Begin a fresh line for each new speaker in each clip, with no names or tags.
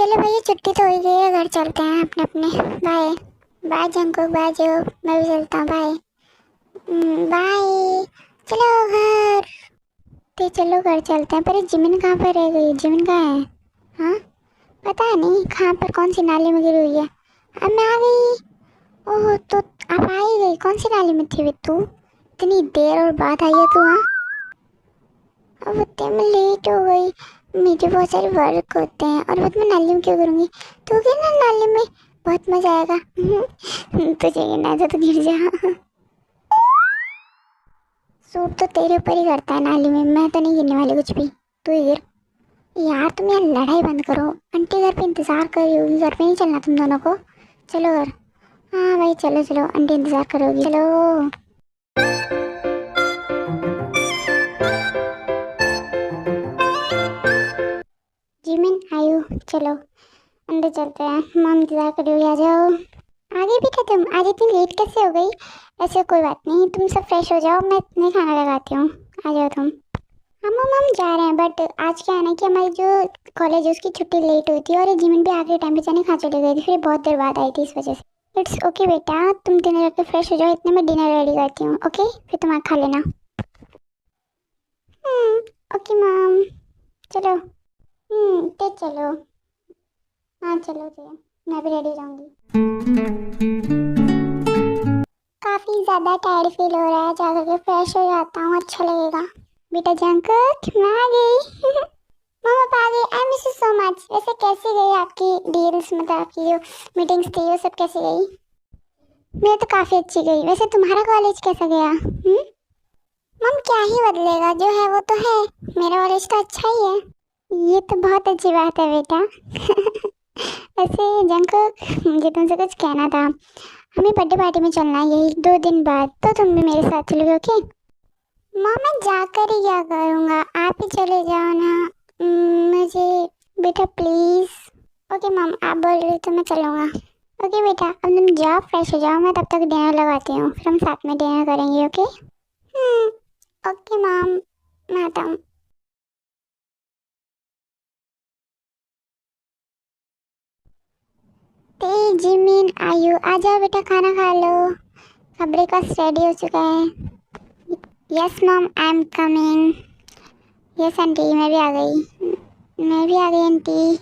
चलो भैया, छुट्टी तो हो ही गई है, घर चलते हैं अपने अपने। बाय बाय जंकुक, बाय जो, मैं भी चलता हूँ, बाय बाय। चलो घर, तो चलो घर चलते हैं। पर ये जिमिन कहाँ पर रह गई? जिमिन कहाँ है? हाँ, पता नहीं कहाँ पर, कौन सी नाली में गिरी हुई है। अब मैं आ गई। ओह, तो आप आ ही गई। कौन सी नाली में थी वे तू? इतनी देर और बाद आई है तू। हाँ, अब इतने में लेट हो गई। मुझे बहुत सारे वर्क होते हैं और बाद में नाली में क्यों करूँगी? तू गिर ना नाली में, बहुत मजा आएगा। तुझे गिरना है तो गिर जा। सूट तो तेरे ऊपर ही करता है नाली में, मैं तो नहीं गिरने वाली कुछ भी। तू ही गिर। यार तुम यार लड़ाई बंद करो। आंटी घर पे इंतजार कर रही होगी, घर पे नहीं चलना तुम दोनों को। चलो घर। हाँ भाई, चलो चलो, आंटी इंतजार करोगी, चलो। जिमिन आयु, चलो अंदर चलते हैं। मम इंतजार कर रही होगी, आ जाओ। आगे भी क्या तुम आज इतनी लेट कैसे हो गई? ऐसे कोई बात नहीं, तुम सब फ्रेश हो जाओ, मैं इतने खाना लगाती हूँ। आ जाओ तुम। हम जा रहे हैं, बट आज क्या है ना कि हमारी जो कॉलेज है उसकी छुट्टी लेट हुई थी और ये जिमिन भी आखिरी टाइम पे जाने खा चली गई थी, फिर बहुत देर बाद आई थी इस वजह से। इट्स ओके बेटा, तुम डिनर करके फ्रेश हो जाओ, इतने में डिनर रेडी करती हूँ। ओके, फिर तुम खा लेना। ओके मैम, चलो। तो चलो। हाँ चलो जी, मैं भी रेडी जाऊँगी। काफ़ी ज़्यादा टायर्ड फील हो रहा है, जाकर के फ्रेश हो जाता हूँ, अच्छा लगेगा। बेटा जंकुक, मैं आ गई। मम्मा आ गई। I miss you so much. वैसे कैसी गई आपकी डील्स, मतलब आपकी जो मीटिंग्स थी वो सब कैसी गई? मेरी तो काफ़ी अच्छी गई। वैसे तुम्हारा कॉलेज कैसा गया? मम क्या ही बदलेगा, जो है वो तो है। मेरा कॉलेज तो अच्छा ही है। ये तो बहुत अच्छी बात है बेटा। वैसे जंकुक, मुझे तुमसे कुछ कहना था। हमें बर्थडे पार्टी में चलना है यही 2 दिन बाद, तो तुम भी मेरे साथ चलोगे? ओके माँ, मैं जाकर ही क्या करूँगा, आप ही चले जाओ ना। मुझे बेटा प्लीज़। ओके मम, आप बोल रही तो मैं चलूँगा। ओके बेटा, अब तुम जाओ फ्रेश हो जाओ, मैं तब तक डिनर लगाती हूँ, फिर हम साथ में डिनर करेंगे। ओके ओके मम, मैं आता हूँ। ते जिमिन आयु, आ जाओ बेटा, खाना खा लो। ब्रेकफास्ट रेडी हो चुका है। यस मम, I am coming. Yes aunty, मैं भी आ गई। मैं भी आ गई आंटी।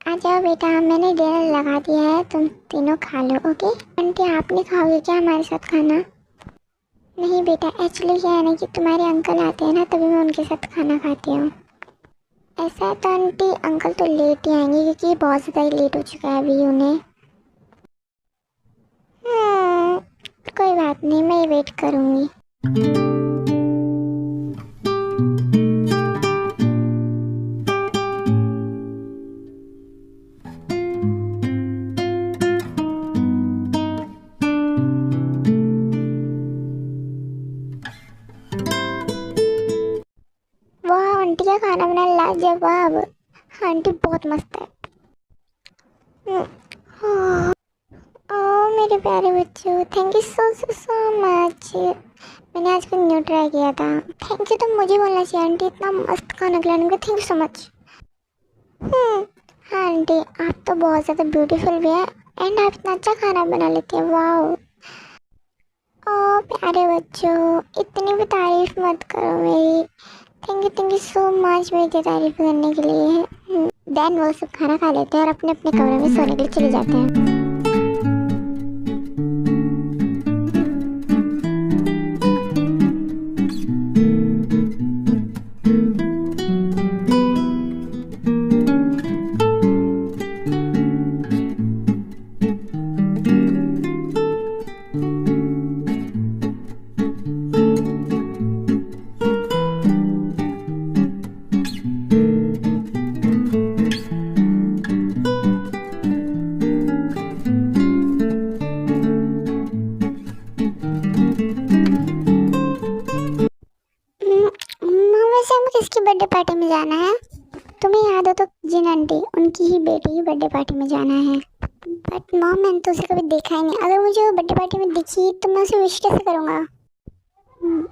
आ जाओ बेटा, मैंने डिनर लगा दिया है, तुम तीनों खा लो। ओके आंटी, आप नहीं खाओगे क्या हमारे साथ खाना? नहीं बेटा, एक्चुअली क्या है ना कि तुम्हारे अंकल आते हैं ना, तभी मैं उनके साथ खाना खाती हूँ। ऐसा है तो आंटी, अंकल तो लेट ही आएंगे क्योंकि बहुत ज़्यादा ही लेट हो चुका है अभी उन्हें। कोई बात नहीं, मैं वेट करूँगी। वाह, आंटी का खाना बना लाजवाब। आंटी बहुत मस्त है। ओह मेरे प्यारे बच्चों, thank you so so so much. मैंने आज कुछ न्यू ट्राई किया था। थैंक यू तो मुझे बोलना चाहिए आंटी, इतना मस्त खाना खिलाने के, थैंक यू सो मच। हाँ आंटी, आप तो बहुत ज़्यादा ब्यूटीफुल भी है एंड आप इतना अच्छा खाना बना लेती हैं। वाह। ओह प्यारे बच्चों, इतनी भी तारीफ मत करो मेरी। थैंक यू सो मच मेरी तारीफ करने के लिए। देन वो सब खाना खा लेते हैं और अपने अपने कमरे में सोने के लिए चले जाते हैं। वैसे हमें किसकी बर्थडे पार्टी में जाना है? तुम्हें याद हो तो जिन आंटी, उनकी ही बेटी की बर्थडे पार्टी में जाना है। बट मॉम, मैंने तो उसे कभी देखा ही नहीं। अगर मुझे वो बर्थडे पार्टी में दिखी तो मैं उसे विश कैसे करूँगा?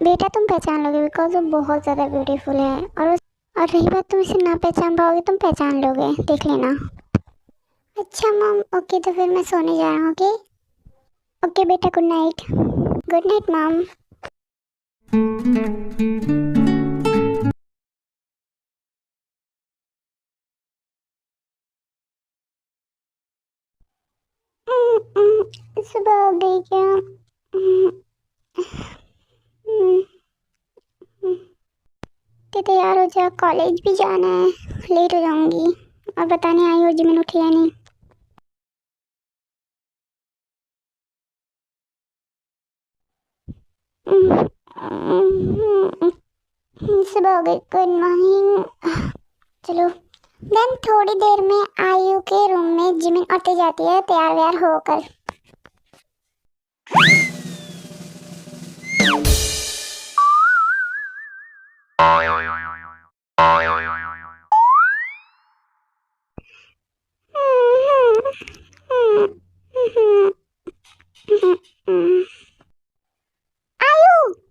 बेटा तुम पहचान लोगे बिकॉज वो बहुत ज़्यादा ब्यूटीफुल है। और रही बात, तुम इसे ना पहचान पाओगे, तुम पहचान लोगे, देख लेना। अच्छा मॉम, ओके तो फिर मैं सोने जा रहा हूँ। ओके ओके बेटा, good night. Good night mom. सुबह हो गई क्या? हम्म, हम्म, हम्म। तो तैयार हो जा, कॉलेज भी जाना है। लेट हो जाऊंगी। और पता नहीं आई हो जिमिन उठी या नहीं। हम्म, हम्म, सुबह हो गई, गुड मॉर्निंग। चलो देन थोड़ी देर में आयु के रूम में जिमिन उठ जाती है तैयार व्यार होकर। आयु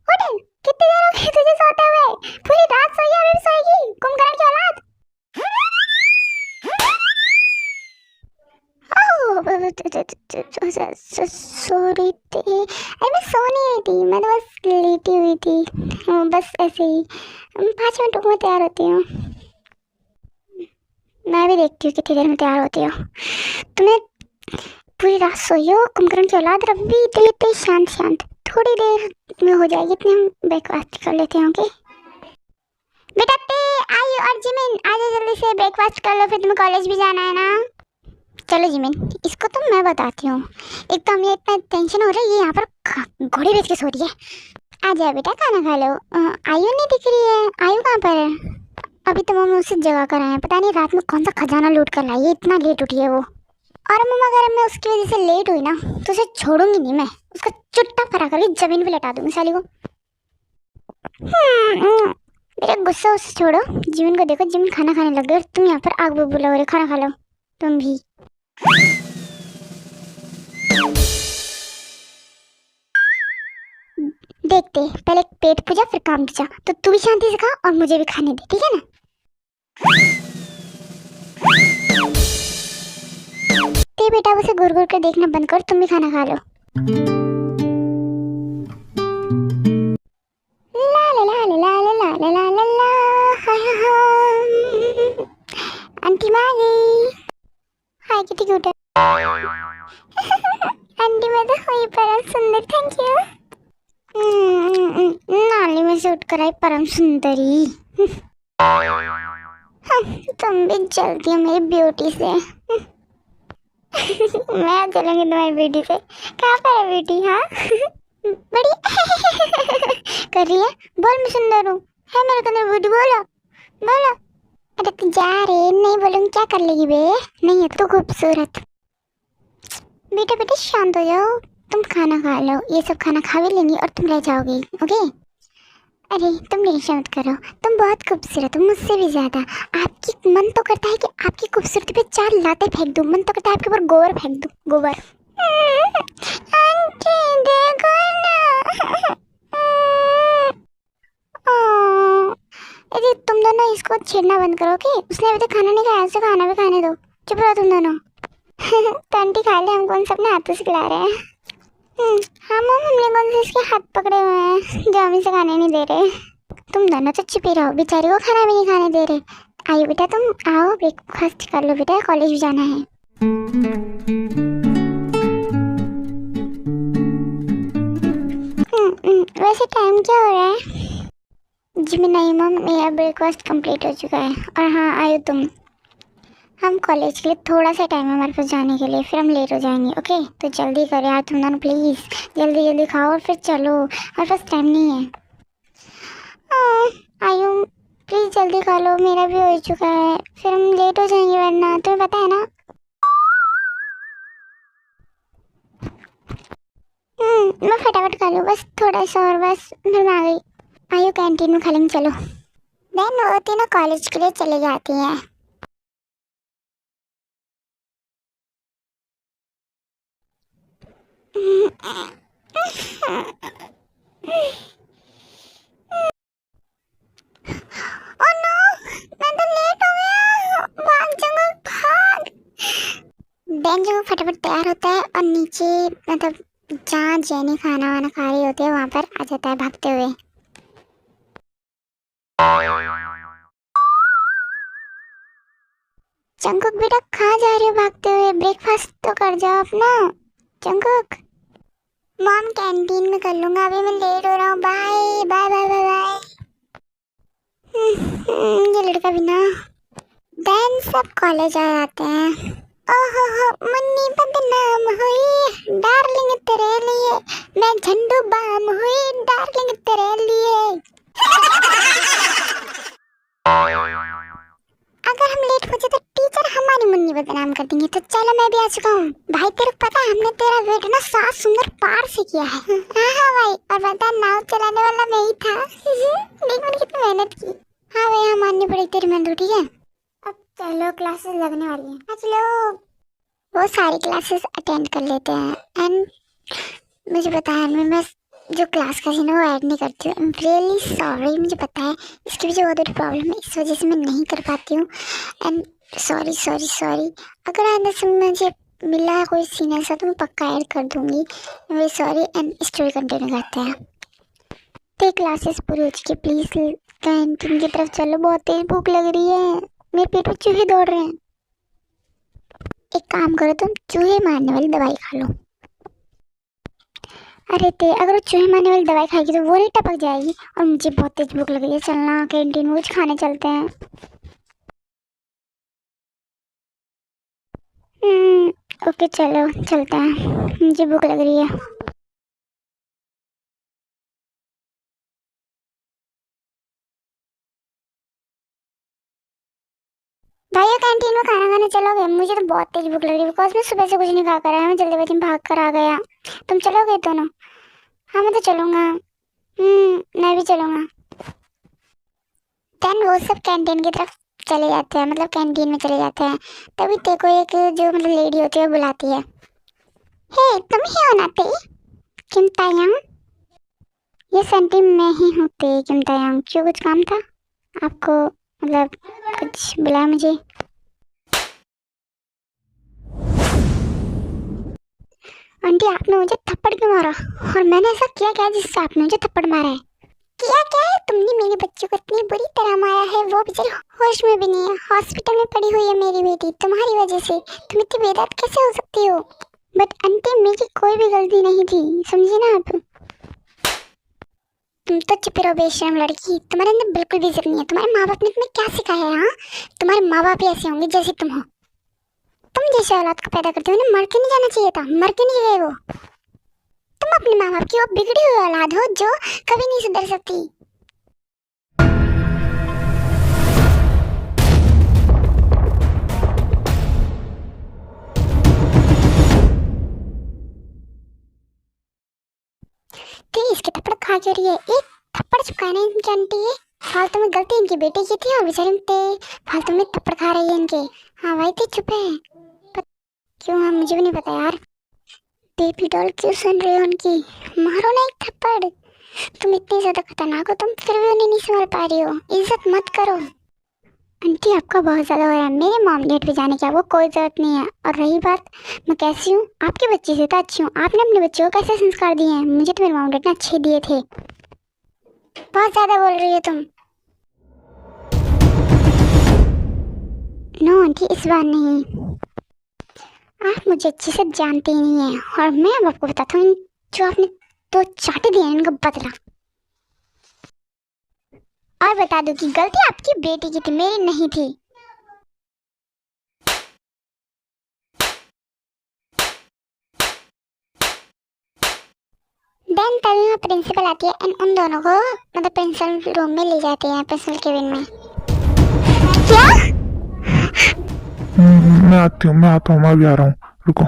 उठ, कितनी देर हो गई तुझे सोते हुए? पूरी रात सोई है, अभी भी सोएगी? कुंभकर्ण की औलाद। सॉरी थी, अरे मैं सो नहीं रही थी, मैं तो बस लेटी हुई थी। बस ऐसे ही। 5 मिनट में तैयार होती हूँ। मैं भी देखती हूँ कितनी देर में तैयार होती हो। तुम्हें पूरी रात सोई हो कुंभकर्ण की औलाद। रब्बी इतनी इतनी शांत शांत, थोड़ी देर में हो जाएगी, इतने हम ब्रेकफास्ट कर लेते हैं। ओके बेटा ते आयु और जिमिन आ जाओ जल्दी से, ब्रेकफास्ट कर लो, फिर तुम्हें कॉलेज भी जाना है ना। चलो जिमिन, इसको तो मैं बताती हूँ। एक तो हमें इतना टेंशन हो रहा है, ये यहाँ पर घोड़े बेच के सो रही है। आ जाओ बेटा, खाना खा लो। आयु नहीं दिख रही है, आयु कहाँ पर है? अभी तो मम्मी उसे जगह कर आए हैं, पता नहीं रात में कौन सा खजाना लूट कर लाई है, इतना लेट उठी है वो। और मम्मा अगर मैं उसकी वजह से लेट हुई ना तो उसे छोड़ूंगी नहीं मैं, उसका चुट्टा फरा करके जमीन पे लटा दूंगी साली को। मेरा गुस्सा उसे छोड़ो, जिमिन को देखो, जिमिन खाना खाने लग गई और तुम यहाँ पर आग बबूला हो रहे, खाना खा लो तुम भी। देखते पहले पेट पूजा फिर काम पूजा, तो तू भी शांति से खा और मुझे भी खाने दे, ठीक है ना? ते बेटा उसे घूर घूर कर देखना बंद कर, तुम भी खाना खा लो। ला ला ला ला ला ला ला ला ला ला, हा हा हा। आंटी माँ आ गई। हाय कितनी क्यूट है। आंटी मैं तो हुई परम सुंदर, थैंक यू। नाली में से उठकर आई परम सुंदरी। तुम भी जलती हो मेरी ब्यूटी से। मैं चलूंगी तुम्हारी ब्यूटी से। कहाँ पर है ब्यूटी? हाँ बड़ी कर रही है। बोल मैं सुंदर हूँ, है मेरे अंदर ब्यूटी, बोलो बोलो। अरे तू जा रे, नहीं बोलूंगी क्या कर लेगी बे? नहीं है तू खूबसूरत। बेटा बेटा शांत हो जाओ, तुम खाना खा लो, ये सब खाना खा भी लेंगी और तुम रह जाओगी। ओके अरे तुम टेंशन मत करो, तुम बहुत खूबसूरत हो, मुझसे भी ज्यादा। आपकी मन तो करता है कि आपकी खूबसूरती पे 4 लातें फेंक दूं, मन तो करता है आपके ऊपर गोबर फेंक दूं, गोबर। आंटी देखो ना। अरे तुम दोनों इसको छेड़ना बंद करो। कि उसने अभी तक खाना नहीं खाया, उसे खाना भी खाने दो। चुप रहो तुम दोनों। तो आंटी खा ले, हम कौन सा अपने हाथों से खिला रहे हैं। हाँ मम्मी, हमने कौन से इसके हाथ पकड़े हुए हैं जो हम इसे खाने नहीं दे रहे। तुम दोनों तो चुप ही रहो, बेचारी को खाना भी नहीं खाने दे रहे। आइए बेटा तुम आओ, ब्रेकफास्ट कर लो बेटा, कॉलेज भी जाना है। वैसे टाइम क्या हो रहा है? जी मैं नहीं मम, मेरा ब्रेकफास्ट कंप्लीट हो चुका है। और हाँ आयु तुम, हम कॉलेज के लिए थोड़ा सा टाइम है हमारे पास जाने के लिए, फिर हम लेट हो जाएंगे। ओके तो जल्दी करो यार तुम दोनों प्लीज़, जल्दी जल्दी खाओ और फिर चलो, हमारे पास टाइम नहीं है। आयु प्लीज़ जल्दी खा लो, मेरा भी हो चुका है, फिर हम लेट हो जाएंगे वरना, तुम्हें पता है ना। मैं फटाफट खा लूँ, बस थोड़ा सा और, बस फिर मैं आ गई। आयु कैंटीन में खा लेंगे चलो। देन वो तीनों कॉलेज के लिए चले जाती हैं। ओह नो, मैं तो लेट हो गया, भाग जंगल भाग। देन जो फटाफट तैयार होता है और नीचे मतलब जहाँ जेनी खाना वाना खा रही होती है वहाँ पर आ जाता है भागते हुए। जंगकुक बेटा कहाँ जा रहे हो भागते हुए? ब्रेकफास्ट तो कर जाओ अपना। जंगकुक, मॉम कैंटीन में कर लूंगा, अभी मैं लेट हो रहा हूँ, bye bye bye bye bye. ये लड़का भी ना। देन सब कॉलेज आ जाते हैं। ओहो हो मुन्नी बदनाम हुई डार्लिंग तेरे लिए, मैं झंडू बाम हुई डार्लिंग तेरे लिए। अगर हम लेट हो जाए तो टीचर हमारी मुन्नी बदनाम कर देंगे। तो चलो मैं भी आ चुका हूँ भाई। तेरे को पता है हमने तेरा वेट ना 7 सुंदर पार से किया है। हाँ भाई, और बता नाव चलाने वाला मैं ही था। देख मैंने कितनी मेहनत की। हाँ भाई, हाँ माननी पड़ेगी तेरी मेहनत, ठीक है। अब चलो क्लासेस लगने वाली हैं। चलो वो सारी क्लासेस अटेंड कर लेते हैं। एंड मुझे पता है मैं जो क्लास का है ना वो ऐड नहीं करती हूँ। आई एम रियली सॉरी, मुझे पता है इसकी भी जो बहुत बड़ी प्रॉब्लम है, इस वजह से मैं नहीं कर पाती हूँ। And sorry sorry sorry. अगर आगे से मुझे मिला है कोई सीन ऐसा तो मैं पक्का ऐड कर दूँगी। Very sorry. And story continue करते हैं। तो क्लासेस पूरी हो चुकी है, प्लीज़ कैंटीन की तरफ चलो, बहुत तेज भूख लग रही है, मेरे पेट में चूहे दौड़ रहे हैं। एक काम करो, तुम चूहे मारने वाली दवाई खा लो। अरे ते अगर वो चूहे मारने वाली दवाई खाएगी तो वो नहीं टपक जाएगी। और मुझे बहुत तेज भूख लग रही है, चलना कैंटीन में कुछ खाने चलते हैं। ओके चलो चलते हैं, मुझे भूख लग रही है। भैया कैंटीन में खाना खाने चलोगे? मुझे तो बहुत तेज भूख लग रही है, बिकॉज मैं सुबह से कुछ नहीं खा कर आया, मैं जल्दीबाजी में भाग कर आ गया। तुम चलोगे दोनों? हाँ मैं तो चलूँगा। मैं भी चलूँगा। देन वो सब कैंटीन की तरफ चले जाते हैं, मतलब कैंटीन में चले जाते हैं। तभी तेको एक जो मतलब लेडी होती है वो बुलाती है। हे तुम ही हो ना ते किम तायंग? ये सेंटी मैं ही हूँ ते किम तायंग। क्यों, कुछ काम था आपको? मतलब कुछ बुलाया मुझे? आंटी आपने मुझे थप्पड़ क्यों मारा? और मैंने ऐसा किया क्या जिससे आपने मुझे थप्पड़ मारा है? किया क्या है तुमने? मेरे बच्चों को इतनी बुरी तरह मारा है, वो बेचारी होश में भी नहीं है, हॉस्पिटल में पड़ी हुई है मेरी बेटी तुम्हारी वजह से। तुम इतनी बेदर्द कैसे हो सकती हो? बट आंटी मेरी कोई भी गलती नहीं थी, समझी ना आप। तुम तो चुप रहो बेशरम लड़की, तुम्हारे अंदर बिल्कुल भी इज्जत नहीं है। तुम्हारे माँ बाप ने तुम्हें क्या सिखाया है? हाँ, तुम्हारे माँ बाप ही ऐसे होंगे जैसे तुम हो। तुम जैसे औलाद को पैदा करते हो ना, मर के नहीं जाना चाहिए था, मर के नहीं गए वो। तुम अपने माँ बाप की वो बिगड़ी हुई औलाद हो जो कभी नहीं सुधर सकती। इसके थप्पड़ खा क्यों रही है? एक थप्पड़ चुकाना इनकी आंटी है, फालतू में गलती इनकी बेटे की थी और बेचारे ते फालतू में थप्पड़ खा रही है इनके। हाँ भाई ते चुप है। क्यों? हाँ मुझे भी नहीं पता यार। बेबी डॉल क्यों सुन रहे हो उनकी? मारो ना एक थप्पड़। तुम इतनी ज्यादा खतरनाक हो, तुम फिर भी उन्हें नहीं संभाल पा रही हो। इज्जत मत करो। आंटी आपका बहुत ज़्यादा हो रहा है, मेरे मॉम डैड पे जाने की आपको कोई ज़रूरत नहीं है। और रही बात मैं कैसी हूँ, आपके बच्चे से तो अच्छी हूँ। आपने अपने बच्चों को कैसे संस्कार दिए हैं? मुझे तो मेरे मॉम डैड ने अच्छे दिए थे। बहुत ज़्यादा बोल रही हो तुम। नो आंटी इस बार नहीं, आप मुझे अच्छे से जानते ही नहीं हैं। और मैं अब आपको बताता हूँ जो आपने तो चाटे दिए इनका बदला। और बता दूं कि गलती आपकी बेटी की थी, मेरी नहीं थी। देन तभी वहाँ प्रिंसिपल आती है एंड उन दोनों को मतलब प्रिंसिपल रूम में ले जाते हैं, प्रिंसिपल केबिन में। क्या?
मैं आती हूँ, मैं आता हूँ, मैं अभी आ रहा हूँ, रुको।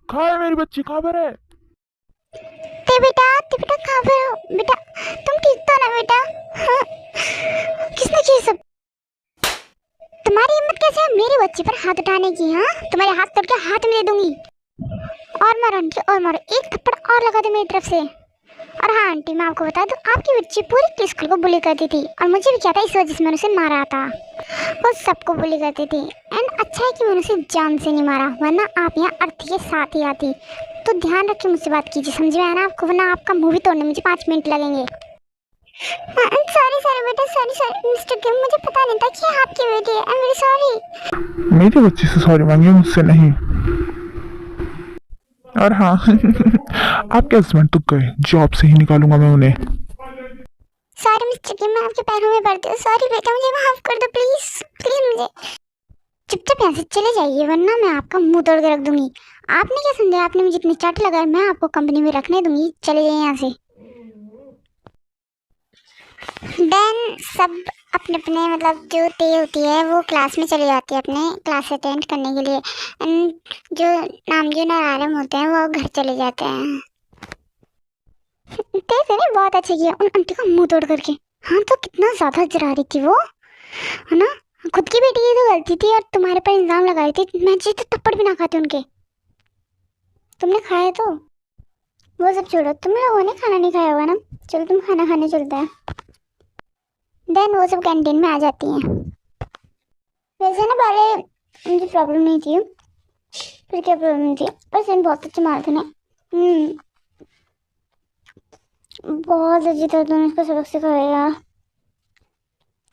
कहाँ है मेरी बच्ची, कहाँ पर है?
ते बेटा कहाँ पर हो बेटा? तुम ठीक तो ना बेटा? हाँ? किसने किया सब? तुम्हारी हिम्मत कैसे है मेरी बच्ची पर हाथ उठाने की? हाँ तुम्हारे हाथ तोड़ के हाथ में दे दूंगी। और मारो आंटी और मारो, एक थप्पड़ और लगा दे मेरी तरफ से। और हाँ आंटी, मैं आपको बता दूं, आपकी बच्ची पूरी स्कूल को बुली करती थी और मुझे भी क्या था, इस वजह से मैंने उसे मारा था। वो सबको बुली करती थी। एंड अच्छा है कि मैंने उसे जान से नहीं मारा, वरना आप यहाँ अर्थी के साथ ही आती। तो ध्यान रखिए, मुझसे बात कीजिए, समझ में आया ना आपको, वरना आपका मुंह भी तोड़ने मुझे 5 मिनट लगेंगे। सॉरी बेटा, सॉरी मिस्टर किम, मुझे पता नहीं था कि आपकी बेटी है। I am very sorry.
मेरे बच्चे से सॉरी मांगिए, मुझसे नहीं। और हाँ आपके हस्बैंड तो गए, जॉब से ही निकालूंगा मैं उन्हें।
सॉरी मिस्टर किम, मैं आपके पैरों में पड़ती हूँ। सॉरी बेटा, मुझे माफ कर दो प्लीज, प्लीज मुझे। चुपचाप यहाँ से चले जाइए, वरना मैं आपका मुंह तोड़ के रख दूंगी। आपने क्या समझा, आपने मुझे इतनी चाट लगाई, मैं आपको कंपनी में रखने दूंगी। चले जाइए यहाँ से। देन सब अपने अपने मतलब जो ते होती है वो क्लास में चले जाती है अपने क्लास अटेंड करने के लिए। एंड जो नामजू नारायण होते हैं वो घर चले जाते हैं। ते ने बहुत अच्छा किया उन आंटी का मुंह तोड़ करके। हाँ तो कितना ज्यादा जरा रही थी वो, है ना। खुद की बेटी की तो गलती थी और तुम्हारे पर इल्जाम लगा रही थी। मैं जी तो थप्पड़ भी ना खाती उनके। तुमने खाए तो वो सब छोड़ो, तुम लोगों ने खाना नहीं खाया होगा ना। चलो तुम खाना खाने चलते हैं। देन वो सब कैंटीन में आ जाती हैं। वैसे ना पहले मुझे प्रॉब्लम नहीं थी, फिर क्या प्रॉब्लम थी, बस इन बहुत अच्छे मारते ना। बहुत अच्छी तरह तुमने इसको सबक सिखाया यार।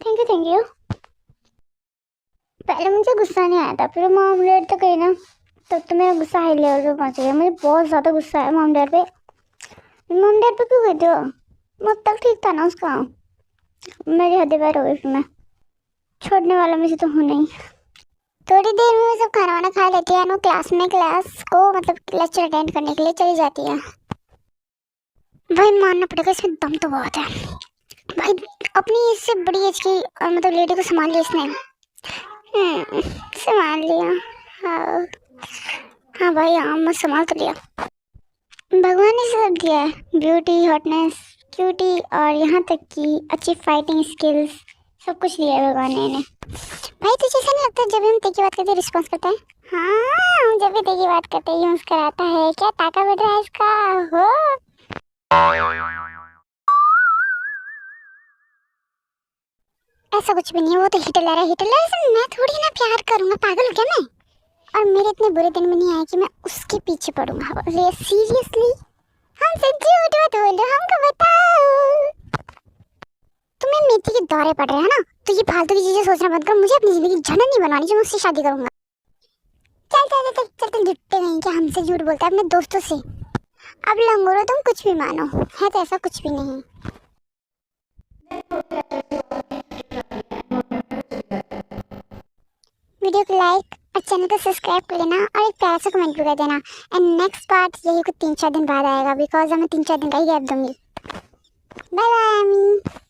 Thank you. पहले मुझे गुस्सा नहीं आया था, फिर मॉम डैड तो गई ना, तब तो मेरा गुस्सा हाई लेवल पे पहुंच गया। मुझे बहुत ज़्यादा गुस्सा है मॉम डैड पे। मॉम डैड पे क्यों कहते हो, मत तक ठीक था ना उसका। मेरी हद पार हो गई, फिर मैं छोड़ने वाला में से तो हूँ नहीं। थोड़ी देर में वो सब खाना वाना खा लेती है। वो क्लास को मतलब लेक्चर अटेंड करने के लिए चली जाती है। भाई मानना पड़ेगा, इसमें दम तो बहुत है भाई। अपनी इससे बड़ी एज की मतलब लेडी को संभाल लिया इसने। संभाल लिया। हाँ भाई, हाँ मैं संभाल तो लिया। भगवान ने सब दिया है, ब्यूटी, हॉटनेस, क्यूटी और यहाँ तक कि अच्छी फाइटिंग स्किल्स, सब कुछ दिया है भगवान ने इन्हें। भाई तुझे ऐसा नहीं लगता जब भी हम ते की बात करते हैं रिस्पॉन्स करता है? हाँ, जब भी ते की बात करते हैं मुस्कुराता है। क्या ताका बैठ रहा है इसका हो। ऐसा कुछ भी नहीं है, वो तो हिटलर है। हिटलर से मैं थोड़ी ना प्यार करूंगा, पागल हो क्या मैं। और मेरे इतने बुरे दिन में नहीं आए कि मैं उसके पीछे पड़ूंगा। सीरियसली हमसे झूठ मत बोलो, हमको बताओ। तुम्हें मेथी के दौरे पड़ रहे हैं ना, तो ये फालतू की चीजें सोचना बंद करो। मुझे अपनी जिंदगी झंड नहीं बनवानी जो मैं उससे शादी करूंगा। चल झूठे नहीं, क्या हमसे झूठ बोलता है अपने दोस्तों से। अब लंगोरो तुम कुछ भी मानो, है तो ऐसा कुछ भी नहीं। वीडियो को लाइक और चैनल को सब्सक्राइब कर लेना और एक प्यारा सा कमेंट भी कर देना। एंड नेक्स्ट पार्ट यही कुछ 3-4 दिन बाद आएगा, बिकॉज मैं 3-4 दिन का ही गैप दूंगी। Bye bye.